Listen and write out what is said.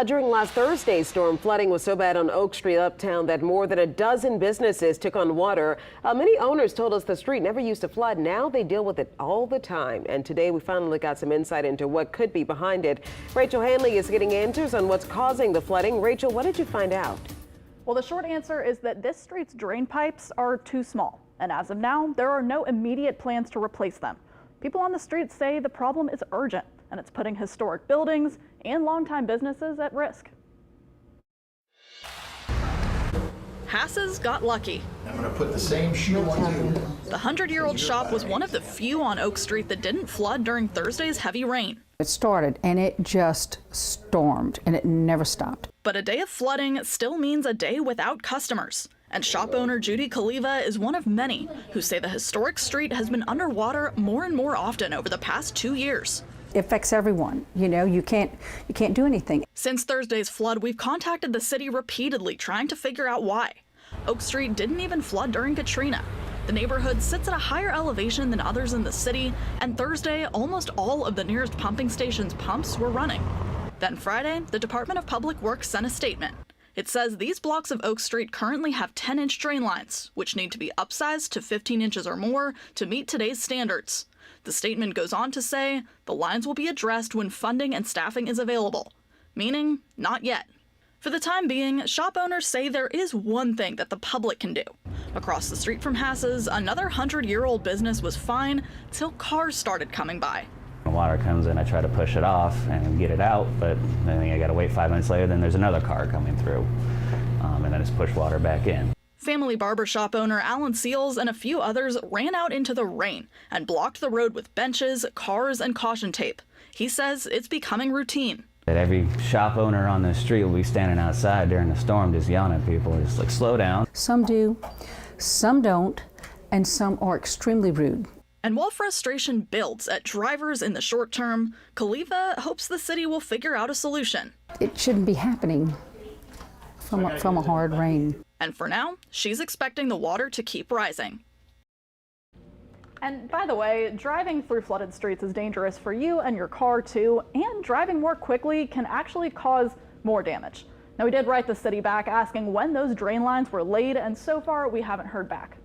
During last Thursday's storm, flooding was so bad on Oak Street, Uptown, that more than a dozen businesses took on water. Many owners told us the street never used to flood. Now they deal with it all the time. And today we finally got some insight into what could be behind it. Rachel Hanley is getting answers on what's causing the flooding. Rachel, what did you find out? Well, the short answer is that this street's drain pipes are too small. And as of now, there are no immediate plans to replace them. People on the street say the problem is urgent, and it's putting historic buildings and longtime businesses at risk. Hass's got lucky. I'm going to put the same shoe on you. The 100-year-old shop was one of the few on Oak Street that didn't flood during Thursday's heavy rain. It started and it just stormed and it never stopped. But a day of flooding still means a day without customers. And shop owner Judy Kaliva is one of many who say the historic street has been underwater more and more often over the past 2 years. It affects everyone. You know, you can't do anything. Since Thursday's flood, we've contacted the city repeatedly trying to figure out why. Oak Street didn't even flood during Katrina. The neighborhood sits at a higher elevation than others in the city, and Thursday, almost all of the nearest pumping station's pumps were running. Then Friday, the Department of Public Works sent a statement. It says these blocks of Oak Street currently have 10-inch drain lines, which need to be upsized to 15 inches or more to meet today's standards. The statement goes on to say the lines will be addressed when funding and staffing is available, meaning not yet. For the time being, shop owners say there is one thing that the public can do. Across the street from Hass's, another 100-year-old business was fine till cars started coming by. When water comes in, I try to push it off and get it out, but then I got to wait 5 minutes later, then there's another car coming through, and then it's push water back in. Family barbershop owner Alan Seals and a few others ran out into the rain and blocked the road with benches, cars, and caution tape. He says it's becoming routine. That every shop owner on the street will be standing outside during the storm just yelling at people, just like, slow down. Some do, some don't, and some are extremely rude. And while frustration builds at drivers in the short term, Kaliva hopes the city will figure out a solution. It shouldn't be happening from a hard rain. And for now, she's expecting the water to keep rising. And by the way, driving through flooded streets is dangerous for you and your car too, and driving more quickly can actually cause more damage. Now, we did write the city back asking when those drain lines were laid, and so far we haven't heard back.